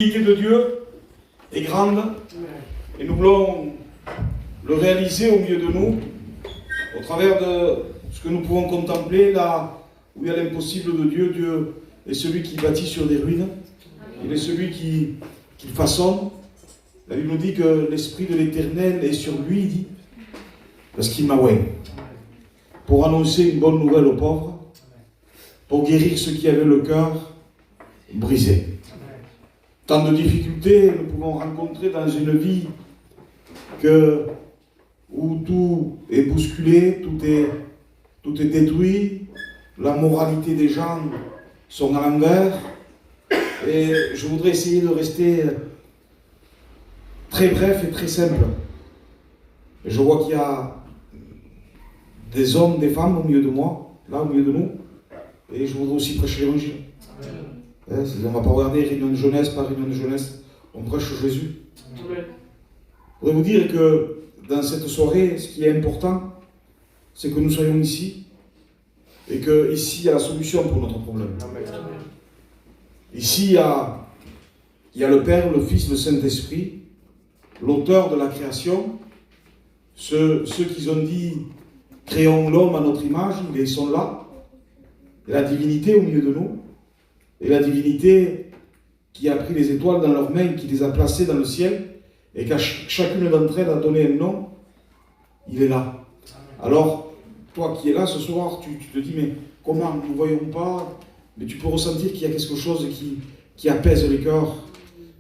L'unité de Dieu est grande et nous voulons le réaliser au milieu de nous au travers de ce que nous pouvons contempler là où il y a l'impossible de Dieu. Dieu est celui qui bâtit sur des ruines, il est celui qui façonne. La Bible nous dit que l'Esprit de l'Éternel est sur lui, il dit, parce qu'il m'a oué pour annoncer une bonne nouvelle aux pauvres, pour guérir ceux qui avaient le cœur brisé. Tant de difficultés nous pouvons rencontrer dans une vie où tout est bousculé, tout est détruit, la moralité des gens sont à l'envers. Et je voudrais essayer de rester très bref et très simple. Et je vois qu'il y a des hommes, des femmes au milieu de moi, là au milieu de nous, et je voudrais aussi prêcher l'évangile. On ne va pas regarder réunion de jeunesse par réunion de jeunesse, on prêche Jésus. Je voudrais vous dire que dans cette soirée, ce qui est important, c'est que nous soyons ici, et qu'ici il y a la solution pour notre problème. Ici il y a le Père, le Fils, le Saint-Esprit, l'auteur de la création, ceux qui ont dit « Créons l'homme à notre image », ils sont là, et la divinité au milieu de nous, et la divinité qui a pris les étoiles dans leurs mains, qui les a placées dans le ciel, et qu'à chacune d'entre elles a donné un nom, il est là. Alors, toi qui es là ce soir, tu te dis, mais comment, nous ne voyons pas, mais tu peux ressentir qu'il y a quelque chose qui apaise les cœurs,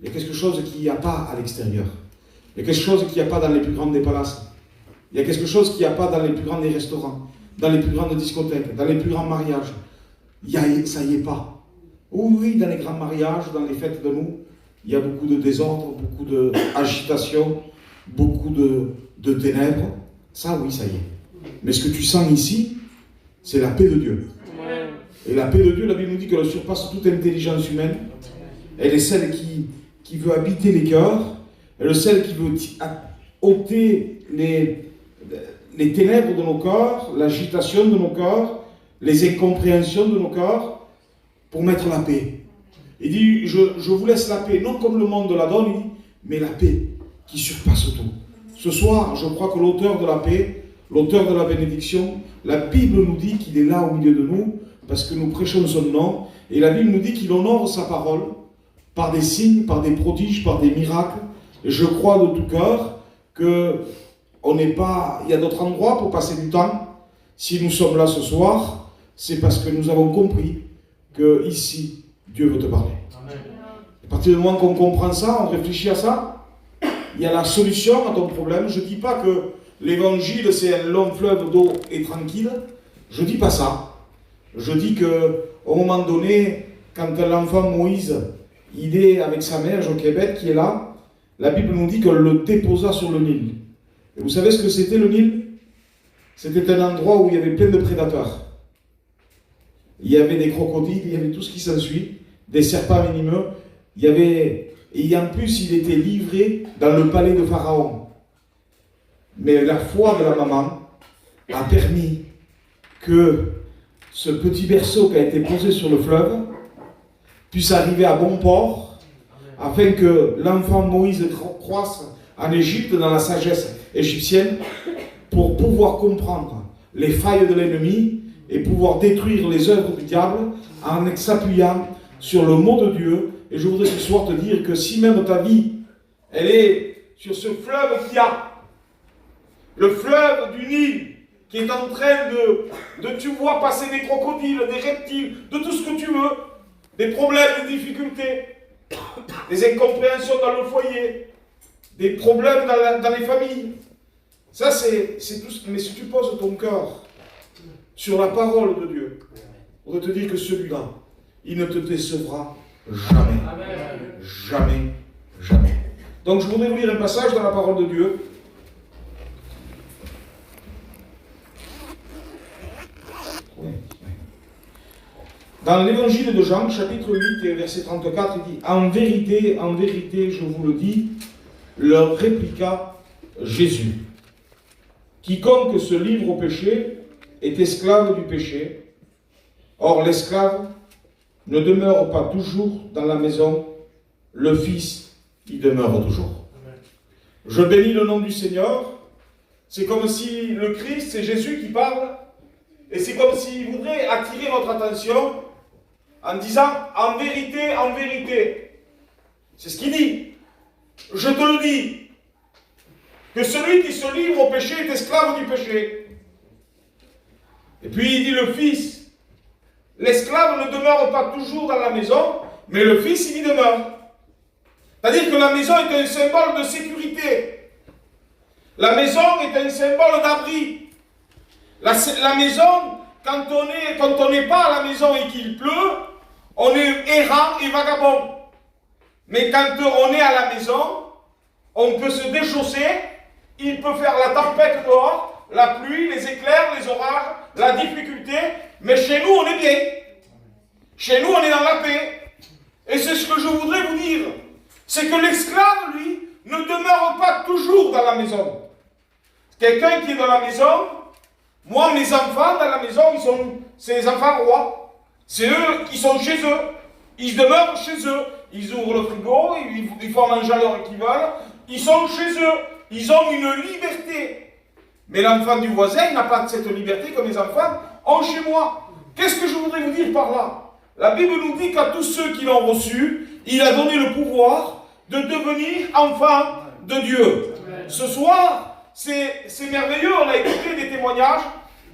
il y a quelque chose qu'il n'y a pas à l'extérieur, il y a quelque chose qu'il n'y a pas dans les plus grands des palaces, il y a quelque chose qu'il n'y a pas dans les plus grands des restaurants, dans les plus grandes discothèques, dans les plus grands mariages. Ça y est pas. Oui, dans les grands mariages, dans les fêtes de nous, il y a beaucoup de désordre, beaucoup d'agitation, beaucoup de ténèbres. Ça, oui, ça y est. Mais ce que tu sens ici, c'est la paix de Dieu. Et la paix de Dieu, la Bible nous dit qu'elle surpasse toute intelligence humaine. Elle est celle qui veut habiter les cœurs. Elle est celle qui veut ôter les ténèbres de nos corps, l'agitation de nos corps, les incompréhensions de nos corps, pour mettre la paix. Il dit, je vous laisse la paix, non comme le monde la donne, il dit, mais la paix qui surpasse tout. Ce soir, je crois que l'auteur de la paix, l'auteur de la bénédiction, la Bible nous dit qu'il est là au milieu de nous, parce que nous prêchons son nom, et la Bible nous dit qu'il honore sa parole, par des signes, par des prodiges, par des miracles. Et je crois de tout cœur qu'on n'est pas... Il y a d'autres endroits pour passer du temps. Si nous sommes là ce soir, c'est parce que nous avons compris que ici, Dieu veut te parler. Amen. À partir du moment qu'on comprend ça, on réfléchit à ça, il y a la solution à ton problème. Je ne dis pas que l'évangile c'est un long fleuve d'eau et tranquille. Je ne dis pas ça. Je dis qu'au moment donné, quand l'enfant Moïse, il est avec sa mère, Jochebed, qui est là, la Bible nous dit qu'elle le déposa sur le Nil. Et vous savez ce que c'était le Nil? C'était un endroit où il y avait plein de prédateurs. Il y avait des crocodiles, il y avait tout ce qui s'ensuit, des serpents venimeux. Et en plus, il était livré dans le palais de Pharaon. Mais la foi de la maman a permis que ce petit berceau qui a été posé sur le fleuve puisse arriver à bon port, afin que l'enfant Moïse croisse en Égypte, dans la sagesse égyptienne, pour pouvoir comprendre les failles de l'ennemi et pouvoir détruire les œuvres du diable en s'appuyant sur le mot de Dieu. Et je voudrais ce soir te dire que si même ta vie, elle est sur ce fleuve qu'il y a, le fleuve du Nil, qui est en train tu vois passer des crocodiles, des reptiles, de tout ce que tu veux, des problèmes, des difficultés, des incompréhensions dans le foyer, des problèmes dans les familles. Ça, c'est tout. Mais si tu poses ton cœur sur la parole de Dieu, on va te dire que celui-là, il ne te décevra jamais. Amen. Jamais, jamais. Donc je voudrais vous lire un passage dans la parole de Dieu. Dans l'évangile de Jean, chapitre 8, verset 34, il dit « En vérité, je vous le dis, leur répliqua Jésus. Quiconque se livre au péché est esclave du péché. Or, l'esclave ne demeure pas toujours dans la maison, le Fils, il demeure toujours. Je bénis le nom du Seigneur. C'est comme si le Christ, c'est Jésus qui parle, et c'est comme s'il voudrait attirer notre attention en disant, en vérité, c'est ce qu'il dit. Je te le dis, que celui qui se livre au péché est esclave du péché. Et puis il dit le Fils, l'esclave ne demeure pas toujours dans la maison, mais le Fils, il y demeure. C'est-à-dire que la maison est un symbole de sécurité. La maison est un symbole d'abri. La maison, quand on n'est pas à la maison et qu'il pleut, on est errant et vagabond. Mais quand on est à la maison, on peut se déchausser, il peut faire la tempête dehors, la pluie, les éclairs, les orages, la difficulté, mais chez nous, on est bien. Chez nous, on est dans la paix. Et c'est ce que je voudrais vous dire. C'est que l'esclave, lui, ne demeure pas toujours dans la maison. Quelqu'un qui est dans la maison, moi, mes enfants dans la maison, c'est les enfants rois. C'est eux qui sont chez eux. Ils demeurent chez eux. Ils ouvrent le frigo, ils font manger à l'heure qu'ils veulent. Ils sont chez eux. Ils ont une liberté. Mais l'enfant du voisin, il n'a pas cette liberté que mes enfants ont chez moi. Qu'est-ce que je voudrais vous dire par là? La Bible nous dit qu'à tous ceux qui l'ont reçu, il a donné le pouvoir de devenir enfants de Dieu. Ce soir, c'est merveilleux, on a écouté des témoignages,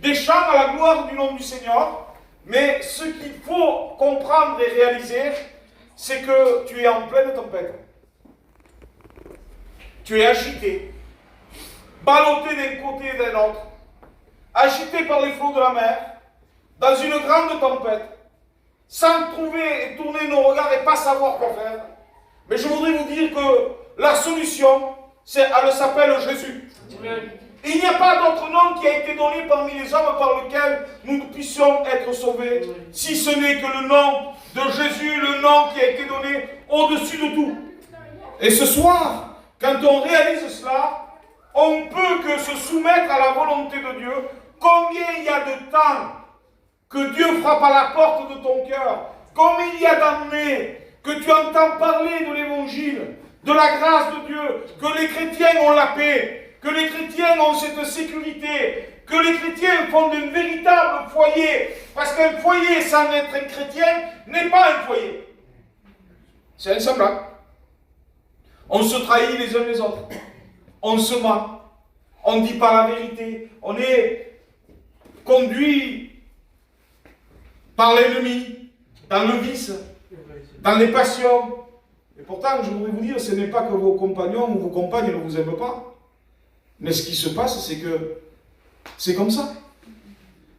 des chants à la gloire du nom du Seigneur, mais ce qu'il faut comprendre et réaliser, c'est que tu es en pleine tempête. Tu es agité, ballotté d'un côté et d'un autre, agité par les flots de la mer, dans une grande tempête, sans trouver et tourner nos regards et pas savoir quoi faire. Mais je voudrais vous dire que la solution, elle s'appelle Jésus. Il n'y a pas d'autre nom qui a été donné parmi les hommes par lequel nous puissions être sauvés, si ce n'est que le nom de Jésus, le nom qui a été donné au-dessus de tout. Et ce soir, quand on réalise cela, on peut que se soumettre à la volonté de Dieu. Combien il y a de temps que Dieu frappe à la porte de ton cœur, combien il y a d'années que tu entends parler de l'évangile, de la grâce de Dieu, que les chrétiens ont la paix, que les chrétiens ont cette sécurité, que les chrétiens font d'un véritable foyer, parce qu'un foyer sans être un chrétien n'est pas un foyer. C'est insemblable. On se trahit les uns les autres, on se ment, on ne dit pas la vérité, on est conduit par l'ennemi, dans le vice, dans les passions. Et pourtant, je voudrais vous dire, ce n'est pas que vos compagnons ou vos compagnes ne vous aiment pas. Mais ce qui se passe, c'est que c'est comme ça.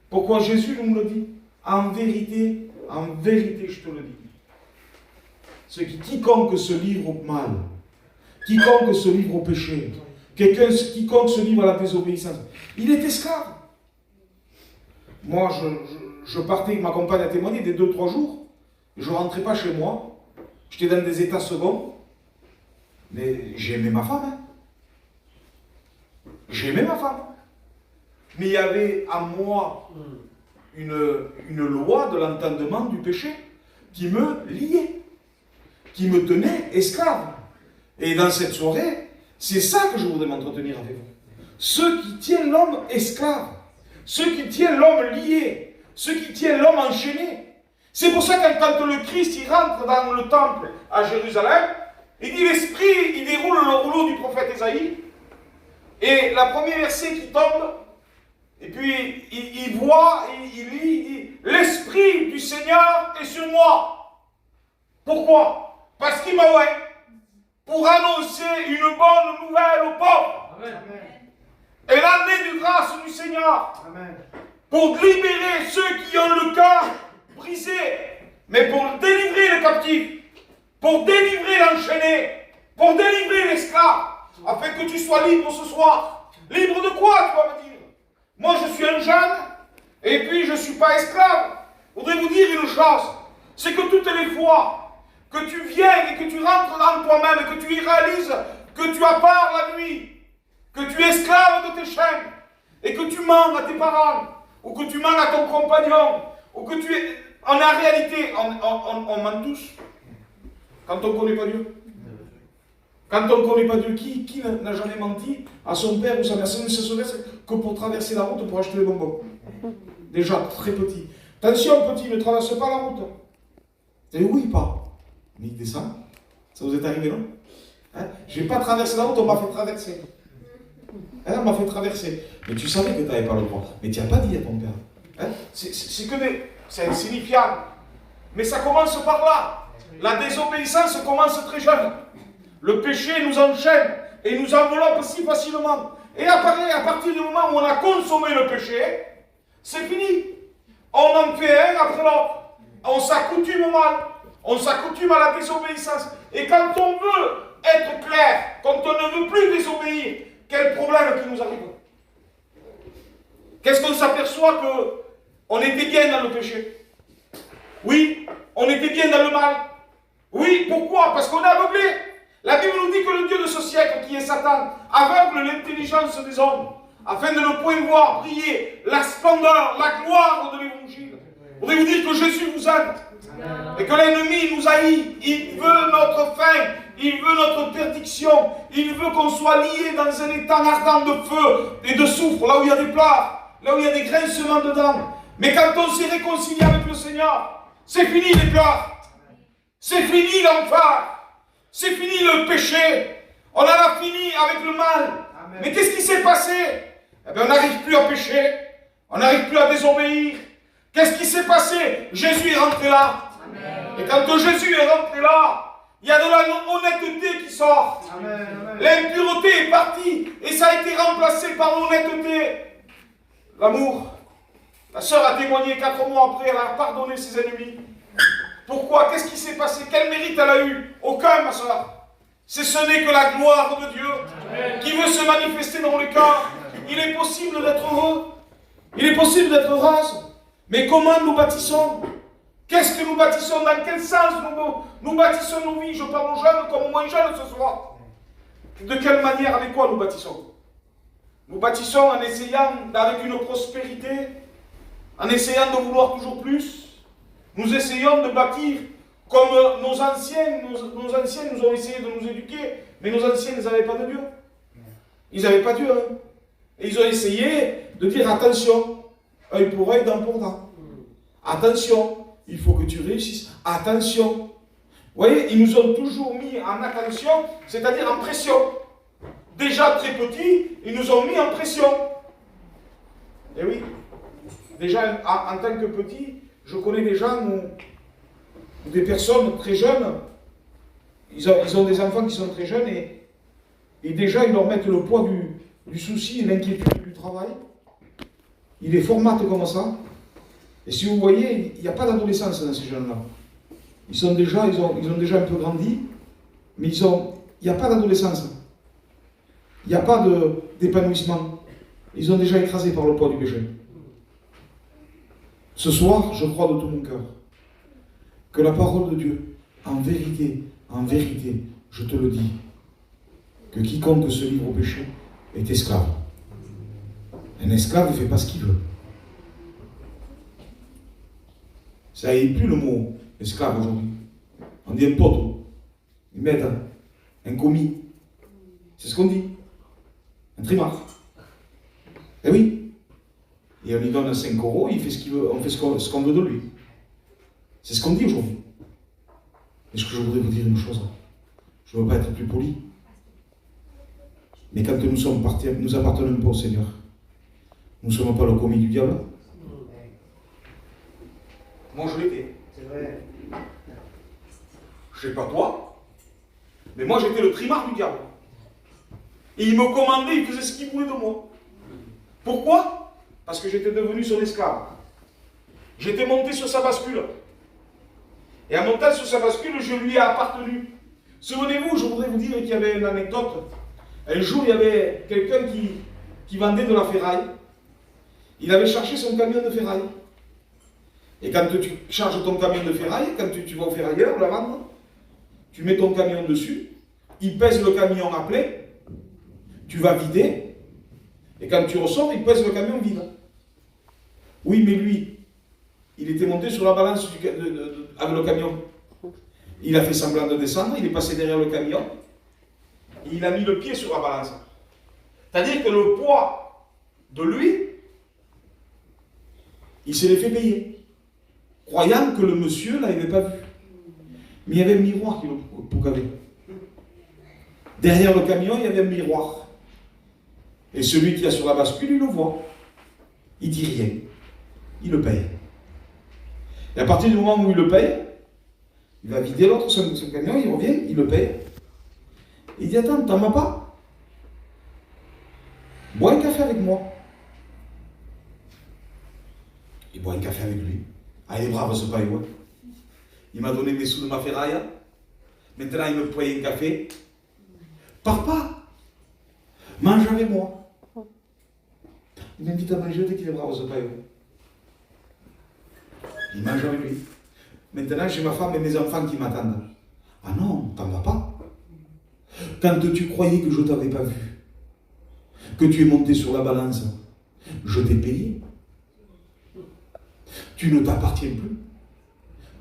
Pourquoi Jésus nous le dit? En vérité, je te le dis. Quiconque se livre au mal, quiconque se livre au péché, quiconque se livre à la désobéissance, il est esclave. Moi, je partais avec ma compagne à témoigner des 2-3 jours. Je ne rentrais pas chez moi. J'étais dans des états seconds. Mais j'aimais ma femme. Hein. J'aimais ma femme. Mais il y avait à moi une loi de l'entendement du péché qui me liait, qui me tenait esclave. Et dans cette soirée, c'est ça que je voudrais m'entretenir avec vous. Ceux qui tiennent l'homme esclave, ceux qui tiennent l'homme lié, ceux qui tiennent l'homme enchaîné. C'est pour ça que quand le Christ il rentre dans le temple à Jérusalem, il dit l'Esprit, il déroule le rouleau du prophète Ésaïe, et la première verset qui tombe, et puis il voit, il lit, il dit l'Esprit du Seigneur est sur moi. Pourquoi? Parce qu'il m'a oint pour annoncer une bonne nouvelle aux pauvres. Amen. Et l'année de grâce du Seigneur. Amen. Pour libérer ceux qui ont le cœur brisé, mais pour délivrer le captif, pour délivrer l'enchaîné, pour délivrer l'esclave, afin que tu sois libre ce soir. Libre de quoi, tu vas me dire? Moi, je suis un jeune, et puis je ne suis pas esclave. Je voudrais vous dire une chose, c'est que toutes les fois que tu viens et que tu rentres dans toi-même et que tu y réalises que tu as peur la nuit, que tu es esclave de tes chaînes, et que tu mens à tes parents, ou que tu mens à ton compagnon, ou que tu es... En réalité, on ment tous. quand on ne connaît pas Dieu? Quand on ne connaît pas Dieu, qui n'a jamais menti à son père ou sa mère? Ce ne serait que pour traverser la route pour acheter des bonbons. Déjà, très petit. Attention, petit, ne traverse pas la route. Et oui, pas. Mais il descend. Ça vous est arrivé, non? Hein? Je n'ai pas traversé la route, on m'a fait traverser. Hein, on m'a fait traverser. Mais tu savais que tu n'avais pas le droit. Mais tu n'as pas dit à ton père. Hein? C'est que des... C'est insignifiant. Mais ça commence par là. La désobéissance commence très jeune. Le péché nous enchaîne et nous enveloppe si facilement. Et à partir du moment où on a consommé le péché, c'est fini. On en fait un après l'autre. On s'accoutume mal. On s'accoutume à la désobéissance. Et quand on veut être clair, quand on ne veut plus désobéir, quel problème qui nous arrive? Qu'est-ce qu'on s'aperçoit? qu'on était bien dans le péché. Oui, on était bien dans le mal. Oui, pourquoi? Parce qu'on est aveuglé. La Bible nous dit que le Dieu de ce siècle, qui est Satan, aveugle l'intelligence des hommes, afin de ne point voir briller la splendeur, la gloire de l'Évangile. Je voudrais vous dire que Jésus vous aime, et que l'ennemi nous haït. Il veut notre fin, il veut notre perdition, il veut qu'on soit lié dans un état ardent de feu et de soufre, là où il y a des plats, là où il y a des grincements dedans. Mais quand on s'est réconcilié avec le Seigneur, c'est fini les plats, c'est fini l'enfer. C'est fini le péché. On en a fini avec le mal. Amen. Mais qu'est-ce qui s'est passé? Eh bien, on n'arrive plus à pécher. On n'arrive plus à désobéir. Qu'est-ce qui s'est passé? Jésus est rentré là. Amen. Et quand Jésus est rentré là, il y a de la honnêteté qui sort. L'impureté est partie et ça a été remplacé par l'honnêteté. L'amour. La sœur a témoigné 4 mois après, elle a pardonné ses ennemis. Pourquoi? Qu'est-ce qui s'est passé? Quel mérite elle a eu? Aucun, ma soeur. Ce n'est que la gloire de Dieu. Amen. Qui veut se manifester dans le cœur. Il est possible d'être heureux. Il est possible d'être heureuse. Mais comment nous bâtissons? Qu'est-ce que nous bâtissons? Dans quel sens nous bâtissons nos vies? Je parle aux jeunes comme aux moins jeunes ce soir. De quelle manière, avec quoi nous bâtissons? Nous bâtissons en essayant, avec une prospérité, en essayant de vouloir toujours plus. Nous essayons de bâtir comme nos anciens nous ont essayé de nous éduquer, mais nos anciens n'avaient pas de Dieu. Ils n'avaient pas Dieu. Hein. Et ils ont essayé de dire attention, œil pour œil, dent pour dent. Attention, il faut que tu réussisses. Attention. Vous voyez, ils nous ont toujours mis en attention, c'est-à-dire en pression. Déjà très petits, ils nous ont mis en pression. Et oui, déjà en tant que petits, je connais des gens ou des personnes très jeunes, ils ont des enfants qui sont très jeunes et déjà ils leur mettent le poids du souci et l'inquiétude du travail. Ils les formatent comme ça. Et si vous voyez, il n'y a pas d'adolescence dans ces jeunes-là. Ils ont déjà un peu grandi, mais il n'y a pas d'adolescence. Il n'y a pas d'épanouissement. Ils ont déjà écrasé par le poids du péché. Ce soir, je crois de tout mon cœur que la parole de Dieu, en vérité, je te le dis, que quiconque se livre au péché est esclave. Un esclave ne fait pas ce qu'il veut. Ça n'est plus le mot esclave aujourd'hui. On dit un poteau, un maître, un commis. C'est ce qu'on dit. Un trimar. Eh oui. Et on lui donne 5 €, il fait ce qu'il veut, on fait ce qu'on veut de lui. C'est ce qu'on dit aujourd'hui. Est-ce que je voudrais vous dire une chose? Je ne veux pas être plus poli. Mais quand nous appartenons pas au Seigneur, nous ne sommes pas le commis du diable. Moi je l'étais. C'est vrai. Je ne sais pas toi, mais moi j'étais le trimar du diable. Et il me commandait, il faisait ce qu'il voulait de moi. Pourquoi? Parce que j'étais devenu son esclave. J'étais monté sur sa bascule. Et en montant sur sa bascule, je lui ai appartenu. Souvenez-vous, je voudrais vous dire qu'il y avait une anecdote. Un jour, il y avait quelqu'un qui vendait de la ferraille. Il avait chargé son camion de ferraille. Et quand tu charges ton camion de ferraille, quand tu vas au ferrailleur la vendre, tu mets ton camion dessus, il pèse le camion à plein, tu vas vider, et quand tu ressors, il pèse le camion vide. Oui, mais lui, il était monté sur la balance avec le camion. Il a fait semblant de descendre, il est passé derrière le camion, et il a mis le pied sur la balance. C'est-à-dire que le poids de lui, il s'est fait payer, croyant que le monsieur ne l'avait pas vu. Mais il y avait un miroir qui le poucavait. Derrière le camion, il y avait un miroir. Et celui qui est sur la bascule, il le voit. Il dit rien. Il le paye. Et à partir du moment où il le paye, il va vider l'autre son camion, il revient, il le paye. Il dit, attends, t'en vas pas? Bois un café avec moi. Il boit un café avec lui. Ah, il est brave ce paillot. Il m'a donné mes sous de ma ferraille. Maintenant, il me paye un café. Pars pas. Mange avec moi. Il m'invite à manger dès qu'il est brave ce paillot. Il mange avec lui. Maintenant, j'ai ma femme et mes enfants qui m'attendent. Ah non, t'en vas pas. Quand tu croyais que je ne t'avais pas vu, que tu es monté sur la balance, je t'ai payé. Tu ne t'appartiens plus.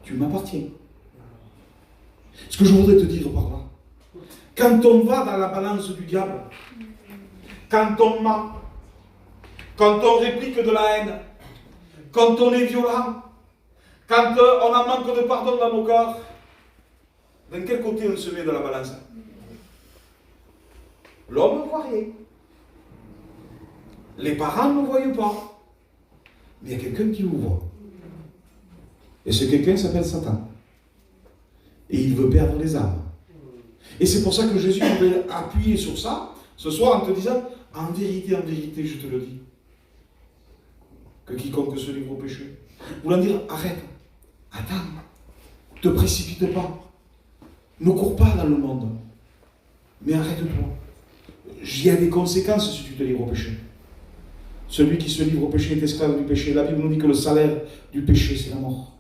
Tu m'appartiens. Ce que je voudrais te dire par là, quand on va dans la balance du diable, quand on ment, quand on réplique de la haine, quand on est violent, quand on a manque de pardon dans nos corps, dans quel côté on se met de la balance? L'homme ne voit rien. Les parents ne voient pas. Mais il y a quelqu'un qui vous voit. Et ce quelqu'un s'appelle Satan. Et il veut perdre les âmes. Et c'est pour ça que Jésus veut appuyer sur ça, ce soir, en te disant, en vérité, je te le dis, que quiconque se livre au péché, voulant dire, arrête, attends, ne te précipite pas, ne cours pas dans le monde, mais arrête-toi. Il y a des conséquences si tu te livres au péché. Celui qui se livre au péché est esclave du péché. La Bible nous dit que le salaire du péché, c'est la mort.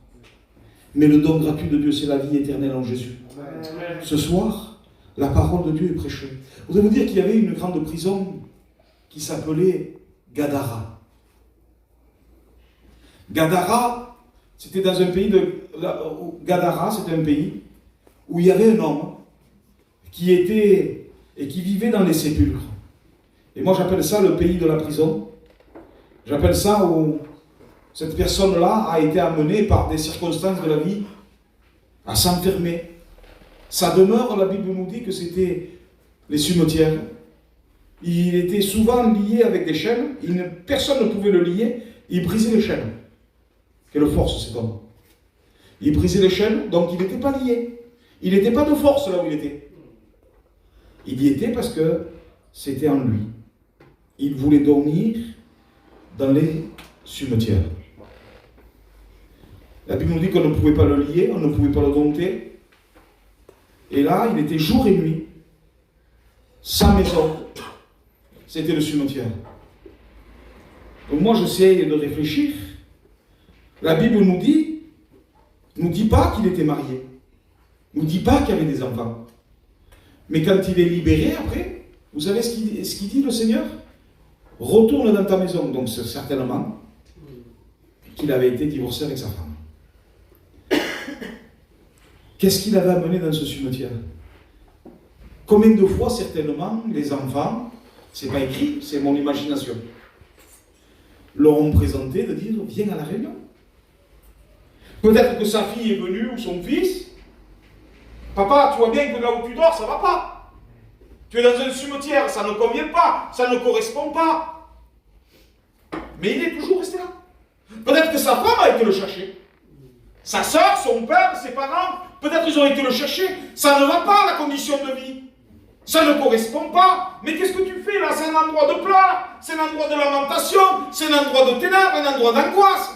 Mais le don gratuit de Dieu, c'est la vie éternelle en Jésus. Amen. Ce soir, la parole de Dieu est prêchée. Je voudrais vous dire qu'il y avait une grande prison qui s'appelait Gadara. Gadara, c'était dans un pays Gadara, c'était un pays où il y avait un homme qui vivait dans les sépulcres. Et moi, j'appelle ça le pays de la prison. J'appelle ça où cette personne-là a été amenée par des circonstances de la vie à s'enfermer. Sa demeure, la Bible nous dit que c'était les cimetières. Il était souvent lié avec des chaînes. Personne ne pouvait le lier. Il brisait les chaînes. Quelle force cet homme. Il brisait les chaînes, donc il n'était pas lié. Il n'était pas de force là où il était. Il y était parce que c'était en lui. Il voulait dormir dans les cimetières. La Bible nous dit qu'on ne pouvait pas le lier, on ne pouvait pas le dompter. Et là, il était jour et nuit. Sa maison, c'était le cimetière. Donc moi, j'essaie de réfléchir. La Bible nous dit pas qu'il était marié. Nous dit pas qu'il y avait des enfants. Mais quand il est libéré après, vous savez ce qu'il dit le Seigneur? Retourne dans ta maison. Donc c'est certainement qu'il avait été divorcé avec sa femme. Qu'est-ce qu'il avait amené dans ce cimetière? Combien de fois, certainement, les enfants, c'est pas écrit, c'est mon imagination, leur ont présenté de dire, viens à la réunion. Peut-être que sa fille est venue, ou son fils. Papa, tu vois bien que là où tu dors, ça ne va pas. Tu es dans un cimetière, ça ne convient pas, ça ne correspond pas. Mais il est toujours resté là. Peut-être que sa femme a été le chercher. Sa soeur, son père, ses parents, peut-être ils ont été le chercher. Ça ne va pas, la condition de vie. Ça ne correspond pas. Mais qu'est-ce que tu fais là? C'est un endroit de pleurs, c'est un endroit de lamentation, c'est un endroit de ténèbres, un endroit d'angoisse.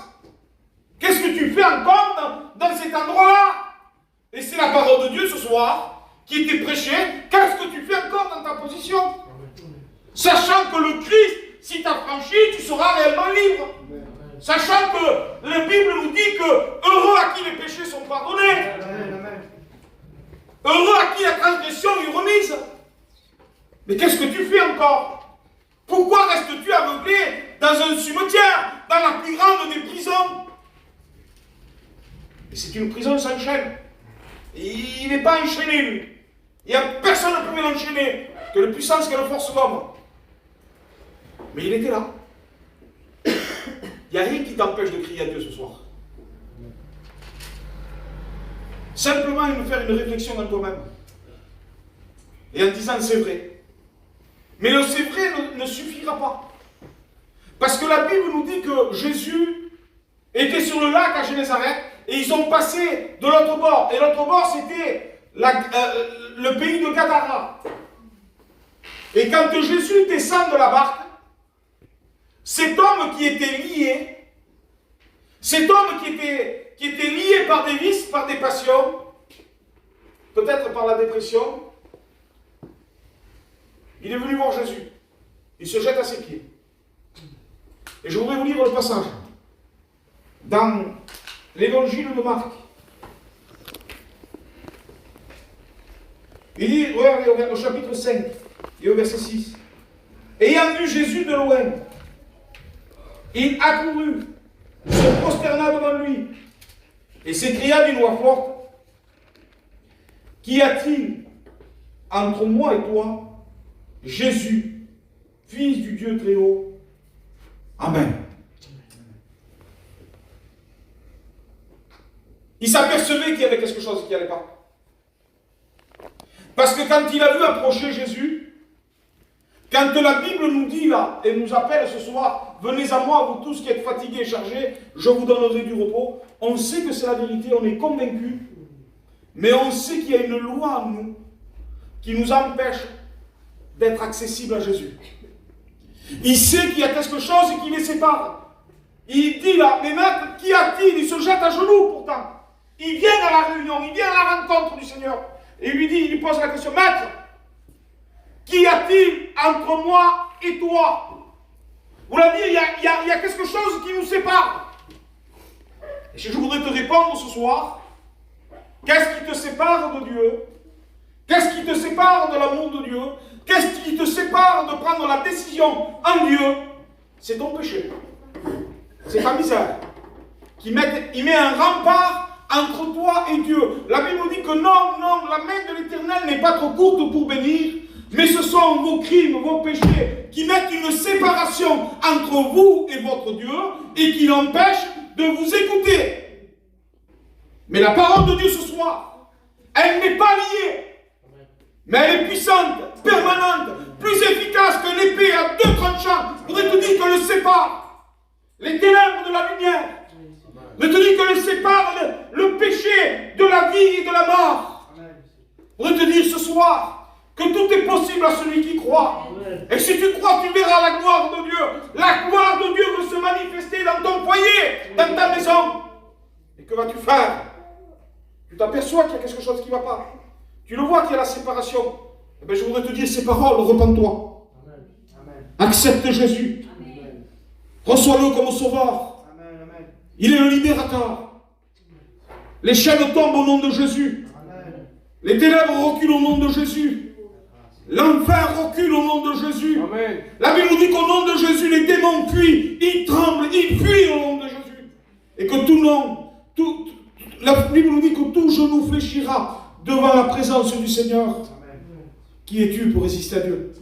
Qu'est-ce que tu fais encore dans cet endroit-là? Et c'est la parole de Dieu ce soir qui était prêchée. Qu'est-ce que tu fais encore dans ta position? Sachant que le Christ, si tu as franchi, tu seras réellement libre. Sachant que la Bible nous dit que heureux à qui les péchés sont pardonnés. Heureux à qui la transgression est remise. Mais qu'est-ce que tu fais encore? Pourquoi restes-tu aveuglé dans un cimetière, dans la plus grande des prisons? Et c'est une prison sans chaîne. Il n'est pas enchaîné, lui. Il n'y a personne qui pouvait l'enchaîner, que la puissance, que la force d'homme. Mais il était là. Il n'y a rien qui t'empêche de crier à Dieu ce soir. Simplement, il nous faire une réflexion dans toi-même. Et en disant c'est vrai. Mais le c'est vrai ne suffira pas. Parce que la Bible nous dit que Jésus était sur le lac à Génézareth et ils ont passé de l'autre bord. Et l'autre bord, c'était le pays de Gadara. Et quand Jésus descend de la barque, cet homme qui était lié, cet homme qui était lié par des vices, par des passions, peut-être par la dépression, il est venu voir Jésus. Il se jette à ses pieds. Et je voudrais vous lire le passage. Dans l'évangile de Marc. Il dit, regardez au chapitre 5 et au verset 6. Ayant vu Jésus de loin, il accourut, se prosterna devant lui, et s'écria d'une voix forte, qu'y a-t-il entre moi et toi, Jésus, fils du Dieu très haut? Amen. Il s'apercevait qu'il y avait quelque chose qui n'allait pas. Parce que quand il a vu approcher Jésus, quand la Bible nous dit là, et nous appelle ce soir, venez à moi, vous tous qui êtes fatigués et chargés, je vous donnerai du repos, on sait que c'est la vérité, on est convaincus, mais on sait qu'il y a une loi en nous qui nous empêche d'être accessible à Jésus. Il sait qu'il y a quelque chose qui les sépare. Il dit là, mais maître, qu'y a-t-il? Il se jette à genoux pourtant. Il vient à la réunion, il vient à la rencontre du Seigneur. Et il lui pose la question, maître, qu'y a-t-il entre moi et toi? Vous l'avez dit, il y a quelque chose qui nous sépare. Et je voudrais te répondre ce soir, qu'est-ce qui te sépare de Dieu? Qu'est-ce qui te sépare de l'amour de Dieu? Qu'est-ce qui te sépare de prendre la décision en Dieu? C'est ton péché. C'est ta misère. Il met un rempart entre toi et Dieu. La Bible nous dit que non, la main de l'Éternel n'est pas trop courte pour bénir, mais ce sont vos crimes, vos péchés qui mettent une séparation entre vous et votre Dieu et qui l'empêchent de vous écouter. Mais la parole de Dieu ce soir, elle n'est pas liée, mais elle est puissante, permanente, plus efficace que l'épée à 2 tranchants. Je voudrais te dire que le sépare les ténèbres de la lumière. Je te dis que le sépare le péché de la vie et de la mort. Je voudrais te dire ce soir que tout est possible à celui qui croit. Et si tu crois, tu verras la gloire de Dieu. La gloire de Dieu veut se manifester dans ton foyer, dans ta maison. Et que vas-tu faire? Tu t'aperçois qu'il y a quelque chose qui ne va pas. Tu le vois qu'il y a la séparation. Eh bien, je voudrais te dire ces paroles, repens-toi. Accepte Jésus. Reçois-le comme sauveur. Il est le libérateur. Les chaînes tombent au nom de Jésus. Les ténèbres reculent au nom de Jésus. L'enfer recule au nom de Jésus. La Bible nous dit qu'au nom de Jésus, les démons fuient. Ils tremblent, ils fuient au nom de Jésus. Et que tout nom, la Bible nous dit que tout genou fléchira devant la présence du Seigneur. Qui es-tu pour résister à Dieu?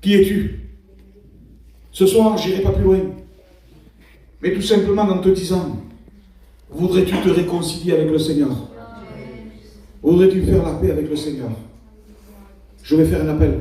Qui es-tu? Ce soir, je n'irai pas plus loin. Mais tout simplement en te disant, voudrais-tu te réconcilier avec le Seigneur? Voudrais-tu faire la paix avec le Seigneur? Je vais faire un appel.